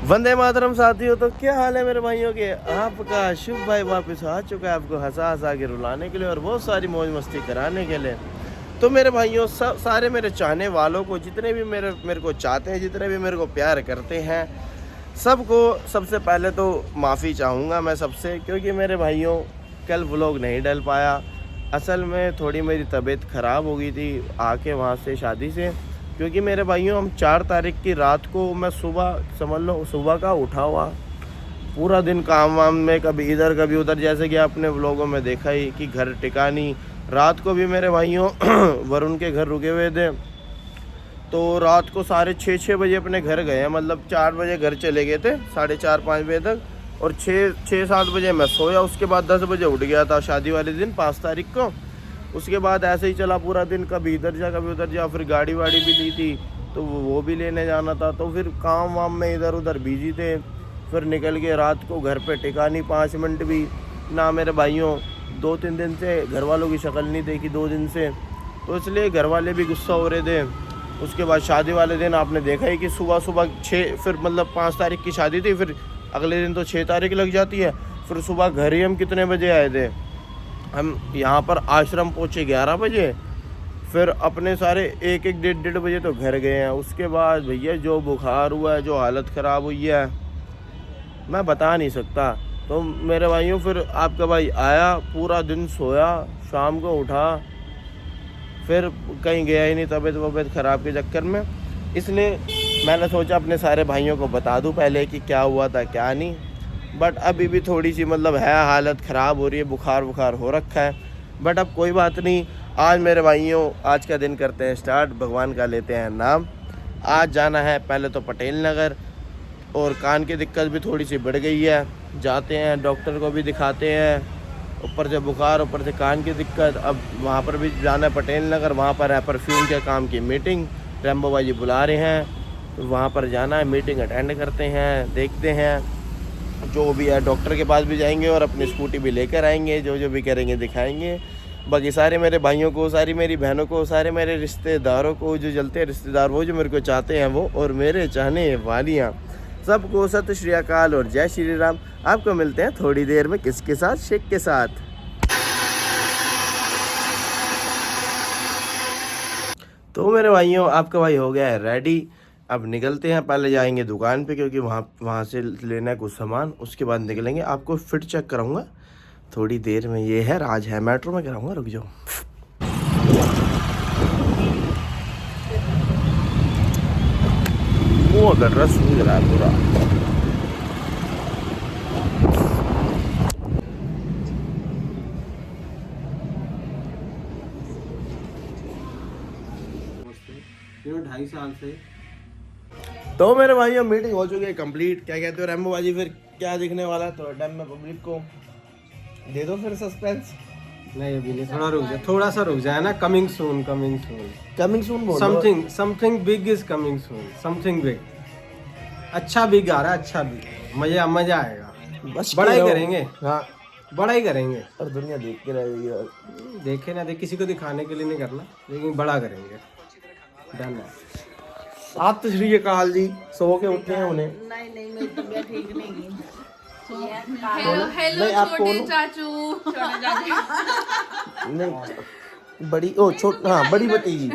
वंदे मातरम साथियों। तो क्या हाल है मेरे भाइयों के? आपका शुभ भाई वापस आ चुका है आपको हंसा हंसा के रुलाने के लिए और बहुत सारी मौज मस्ती कराने के लिए। तो मेरे भाइयों सब सारे मेरे चाहने वालों को, जितने भी मेरे को चाहते हैं, जितने भी मेरे को प्यार करते हैं, सबको सबसे पहले तो माफ़ी चाहूँगा मैं सबसे, क्योंकि मेरे भाइयों कल व्लॉग नहीं डल पाया। असल में थोड़ी मेरी तबीयत ख़राब हो गई थी आके वहाँ से शादी से, क्योंकि मेरे भाइयों हम 4 तारीख की रात को, मैं सुबह समझ लो सुबह का उठा हुआ, पूरा दिन काम वाम में कभी इधर कभी उधर, जैसे कि आपने व्लॉगों में देखा ही कि घर टिका नहीं। रात को भी मेरे भाइयों वरुण के घर रुके हुए थे, तो रात को 6:30 बजे अपने घर गए, मतलब 4 बजे घर चले गए थे, 4:30-5 बजे तक, और 6-7 बजे मैं सोया। उसके बाद 10 बजे उठ गया था शादी वाले दिन 5 तारीख को। उसके बाद ऐसे ही चला पूरा दिन, कभी इधर जा कभी उधर जा। फिर गाड़ी वाड़ी भी ली थी तो वो भी लेने जाना था, तो फिर काम वाम में इधर उधर बिजी थे। फिर निकल के रात को घर पे टिका नहीं 5 मिनट भी ना मेरे भाइयों। 2-3 दिन से घर वालों की शक्ल नहीं देखी, 2 दिन से, तो इसलिए घर वाले भी गुस्सा हो रहे थे। उसके बाद शादी वाले दिन आपने देखा ही कि सुबह 6, फिर मतलब 5 तारीख की शादी थी, फिर अगले दिन तो 6 तारीख लग जाती है। फिर सुबह घर ही हम कितने बजे आए थे, हम यहाँ पर आश्रम पहुँचे 11 बजे। फिर अपने सारे 1-1, 1:30 बजे तो घर गए हैं। उसके बाद भैया जो बुखार हुआ है, जो हालत ख़राब हुई है, मैं बता नहीं सकता। तो मेरे भाइयों फिर आपका भाई आया, पूरा दिन सोया, शाम को उठा, फिर कहीं गया ही नहीं तबीयत वबीयत ख़राब के चक्कर में। इसलिए मैंने सोचा अपने सारे भाइयों को बता दूं पहले कि क्या हुआ था क्या नहीं। बट अभी भी थोड़ी सी मतलब है, हालत ख़राब हो रही है, बुखार हो रखा है। बट अब कोई बात नहीं। आज मेरे भाइयों आज का दिन करते हैं स्टार्ट, भगवान का लेते हैं नाम। आज जाना है पहले तो पटेल नगर, और कान की दिक्कत भी थोड़ी सी बढ़ गई है, जाते हैं डॉक्टर को भी दिखाते हैं। ऊपर से बुखार, ऊपर से कान की दिक्कत, अब वहाँ पर भी जाना है पटेल नगर। वहाँ पर है परफ्यूम के काम की मीटिंग, रैम्बो भाई बुला रहे हैं, तो वहाँ पर जाना है, मीटिंग अटेंड करते हैं, देखते हैं जो भी है। डॉक्टर के पास भी जाएंगे और अपनी स्कूटी भी लेकर आएंगे, जो जो भी करेंगे दिखाएंगे। बाकी सारे मेरे भाइयों को, सारी मेरी बहनों को, सारे मेरे रिश्तेदारों को, जो जलते हैं रिश्तेदार, वो जो मेरे को चाहते हैं वो, और मेरे चाहने वालियाँ, सबको सत श्री अकाल और जय श्री राम। आपको मिलते हैं थोड़ी देर में किसके साथ? शेख के साथ। तो मेरे भाइयों आपका भाई हो गया है रेडी, अब निकलते हैं। पहले जाएंगे दुकान पे, क्योंकि वहाँ से लेना है कुछ सामान, उसके बाद निकलेंगे। आपको फिट चेक कराऊंगा थोड़ी देर में। ये है राज है, मेट्रो में कराऊंगा, रुक जाओ। वो अगर रस मिल रहा है पूरा। क्यों 2.5 साल से। तो मेरे भाइयों मीटिंग हो चुकी है कंप्लीट। क्या कहते हो रैम्बो बाजी, फिर क्या दिखने वाला है? तो डैम में पब्लिक को दे दो फिर सस्पेंस। नहीं अभी नहीं, थोड़ा रुक जा, थोड़ा सा रुक जाए ना। कमिंग सून बोलो। Something big is coming soon, something big. अच्छा बिग आ रहा है, अच्छा बिग, मजा आएगा। बस बड़ा ही करेंगे, हाँ बड़ा ही करेंगे। और दुनिया देख के रहेगी। देखे ना देख, किसी को दिखाने के लिए नहीं करना, लेकिन बड़ा करेंगे। डन है। सत श्री अकाल जी। सो के उठे हैं उन्हें? नहीं मेरी तबीयत ठीक नहीं है। हेलो छोटे चाचू। नहीं बड़ी ओ छोट हाँ बड़ी भतीजी।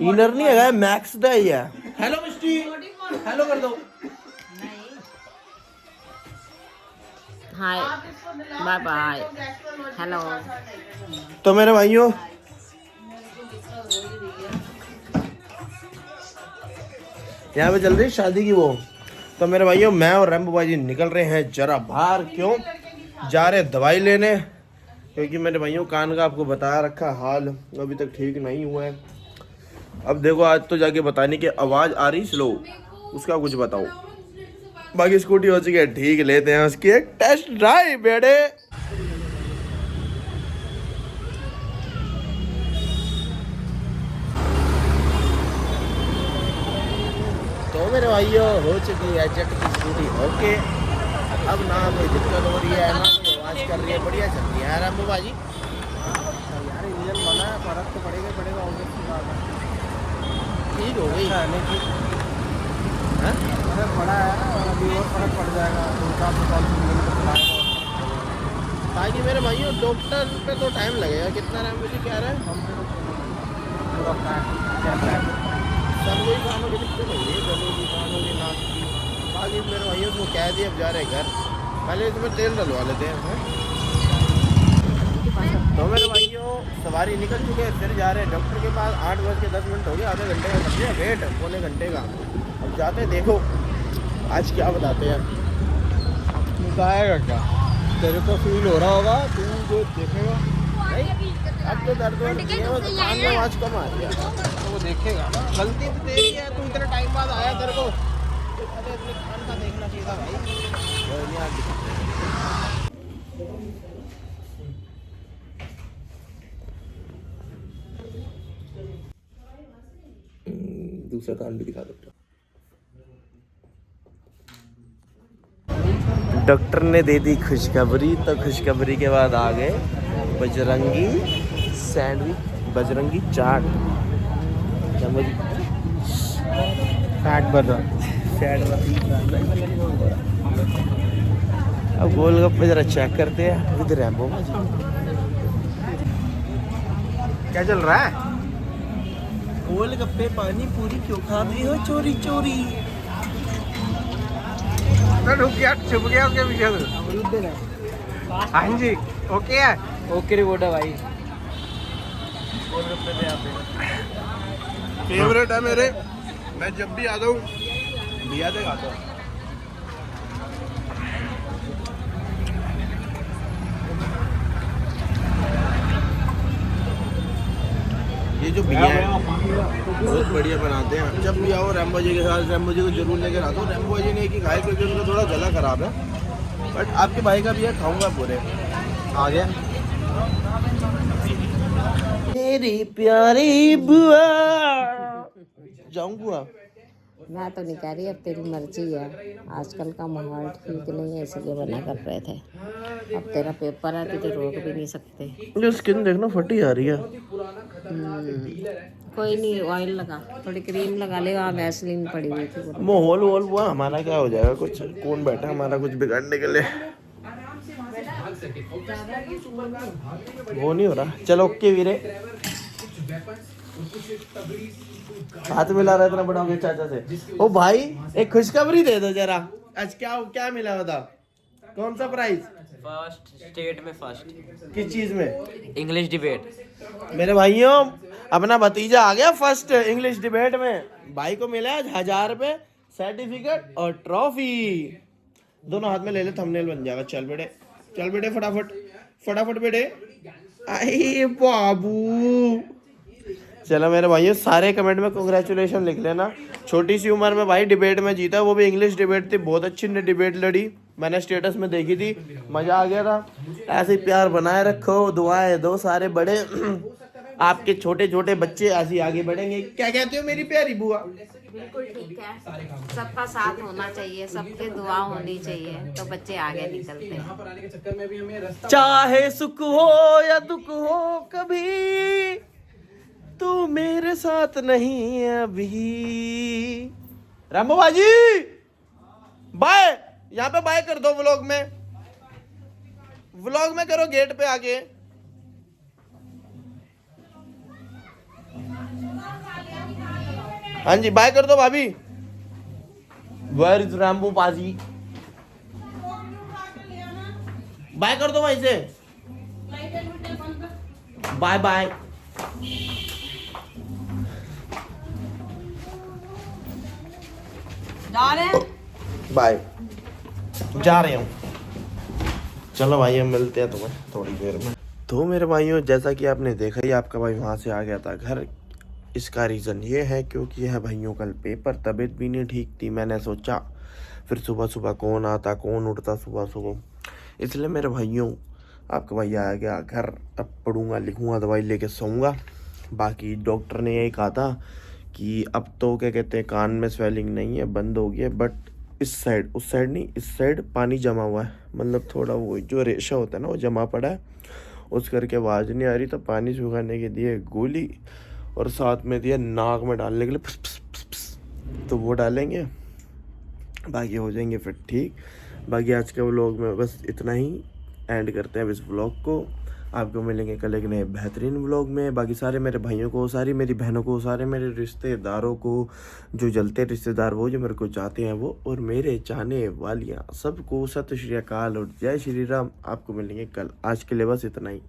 इनर नहीं है, मैक्स दा ही है। हेलो मिस्टी, हेलो कर दो। Hi bye bye hello. तो मेरे भाइयों यहाँ पे चल रही शादी की वो। तो मेरे भाइयों मैं और रैम्बो भाई निकल रहे हैं जरा बाहर। क्यों जा रहे? दवाई लेने, क्योंकि मेरे भाइयों कान का आपको बताया रखा हाल अभी तक ठीक नहीं हुआ है। अब देखो आज तो जाके बताने की आवाज़ आ रही स्लो, उसका कुछ बताओ। बाकी स्कूटी हो चुकी है ठीक, लेते हैं उसकी एक टेस्ट ड्राइव बेटे। तो मेरे भाइयों हो चुकी है जट की स्कूटी ओके। अब ना कोई दिक्कत हो रही है, ना कोई आवाज़ कर रही है, बढ़िया चल रही है रैम्बो बाजी। यार इंजन बना है, फर्क तो पड़ेगा ऑब्वियसली बात है। ठीक हो गई अरे बड़ा है और अभी और फर्क पड़ जाएगा 2-4 किलोमीटर ताकि मेरे भाइयों डॉक्टर पे तो टाइम लगेगा। कितना टाइम मुझे क्या रहा है पूरा पैक। सब वही कानों की दिक्कत हो गई, गलों की, कानों की, नाक की। बाकी मेरे भाइयों को कह दिया अब जा रहे घर, पहले इसमें तेल डलवा लेते हैं। तो मेरे भाइयों सवारी निकल चुके हैं, फिर जा रहे हैं डॉक्टर के पास। 8:10 हो गए, आधे घंटे का समझे वेट, पौने घंटे का। अब जाते हैं, देखो आज क्या बताते हैं। बताएगा क्या, तेरे को फील हो रहा होगा, तू जो देखेगा नहीं अब तो दर्द नहीं है, बस कान में आवाज़ कम आ रही है तो वो देखेगा। गलती तो तेरी है, तू इतने टाइम बाद आया, तेरे को तो पहले अपने कान का देखना चाहिए था भाई। कोई नहीं, आज दिखाते हैं। दूसरा कान भी दिखा दो। डॉक्टर ने दे दी खुशखबरी, तो खुशखबरी के बाद आ गए बजरंगी सैंडविच, बजरंगी चाट, फैट बर्गर। अब गोलगप्पे जरा चेक करते हैं विद रैम्बो। क्या चल रहा है? गोलगप्पे पानी पूरी क्यों खा रही हो चोरी चोरी? रुक गया, छुप गया उसके पीछे। हाँ जी, ओके है। ओके रिपोर्ट है भाई। गोलगप्पे ले आते हैं, फेवरेट है मेरे। मैं जब भी आता हूँ भैया से खाता हूँ। ये जो भैया है बहुत बढ़िया बनाते हैं। जब भी आओ रैम्बो जी के साथ, रैम्बो जी को जरूर लेकर आता हूँ। रैम्बो जी ने कि खाए क्योंकि उनका थोड़ा गला खराब है, बट आपके भाई का भी है, खाऊंगा पूरे। आ गया। मेरी प्यारी बुआ, जाऊं बुआ? मैं तो नहीं कह रही, अब तेरी मर्जी है। आजकल का माहौल ठीक नहीं है, इसलिए मना कर रहे थे। अब तेरा पेपर है, तुझे रोक भी नहीं सकते। जो स्किन देखना फटी आ रही है। कोई नहीं, ऑयल लगा, थोड़ी क्रीम लगा ले। वहाँ वैसलीन पड़ी हुई थी। माहौल वोल हुआ हमारा क्या हो जाएगा? कुछ कौन बैठा हमारा कुछ बिगाड़ने के लिए? वो नहीं हो रहा। चलो ओके वीरे, हाथ मिला रहा इतना बड़ा हो गया चाचा से। ओ भाई एक खुशखबरी दे दो जरा, आज क्या क्या मिला बता? कौन सा प्राइज? फर्स्ट स्टेट में फर्स्ट, किस चीज में? English debate. मेरे भाइयों अपना भतीजा आ गया फर्स्ट इंग्लिश डिबेट में। भाई को मिला आज 1000 रुपए, सर्टिफिकेट और ट्रॉफी। दोनों हाथ में ले ले, थंबनेल बन जाएगा। चल बेटे, चल बेटे, फटाफट फटाफट बेटे। आई बाबू, चलो मेरे भाइयों सारे कमेंट में कांग्रेचुलेशन लिख लेना। छोटी सी उम्र में भाई डिबेट में जीता, वो भी इंग्लिश डिबेट थी। बहुत अच्छी ने डिबेट लड़ी, मैंने स्टेटस में देखी थी, मजा आ गया था। ऐसे ही प्यार बनाए रखो, दुआएं दो सारे बड़े। आपके छोटे छोटे बच्चे ऐसे आगे बढ़ेंगे। क्या कहते हो मेरी प्यारी बुआ? बिल्कुल ठीक है, सबका साथ होना चाहिए, सबके दुआ होनी चाहिए, तो बच्चे आगे निकलते हैं। चाहे सुख हो या दुख हो, कभी तू मेरे साथ नहीं है अभी। रामो बाजी बाय, यहाँ पे बाय कर दो। व्लॉग में करो, गेट पे आके। हाँ जी बाय कर दो भाभी। वेयर इज रामबो बाजी? बाय कर दो वहीं से। Bye bye. जा रहे हैं? बाय, जा रहे हूँ। चलो भाई हम मिलते हैं तुम्हें थोड़ी देर में। तो मेरे भाइयों जैसा कि आपने देखा ही, आपका भाई वहाँ से आ गया था घर। इसका रीज़न ये है क्योंकि यह भाइयों कल पेपर, तबीयत भी नहीं ठीक थी। मैंने सोचा फिर सुबह सुबह कौन आता कौन उठता सुबह सुबह, इसलिए मेरे भाइयों आपका भाई आ गया घर। अब पढ़ूंगा लिखूंगा, दवाई लेके सोऊंगा। बाकी डॉक्टर ने यही कहा था कि अब तो क्या कहते हैं, कान में स्वेलिंग नहीं है, बंद हो गई है, बट इस साइड, उस साइड नहीं, इस साइड पानी जमा हुआ है। मतलब थोड़ा वो जो रेशा होता है ना वो जमा पड़ा है, उस करके आवाज़ नहीं आ रही। तो पानी सुखाने के दिए गोली, और साथ में दिया नाक में डालने के लिए, फस फस फस फस। तो वो डालेंगे बाकी हो जाएंगे फिर ठीक। बाकी आज के व्लॉग में बस इतना ही एंड करते हैं इस व्लॉग को। आपको मिलेंगे कल एक नए बेहतरीन व्लॉग में। बाकी सारे मेरे भाइयों को, सारी मेरी बहनों को, सारे मेरे रिश्तेदारों को, जो जलते रिश्तेदार वो जो मेरे को चाहते हैं वो, और मेरे चाहने वालियाँ सबको सत श्री अकाल और जय श्री राम। आपको मिलेंगे कल। आज के लिए बस इतना ही।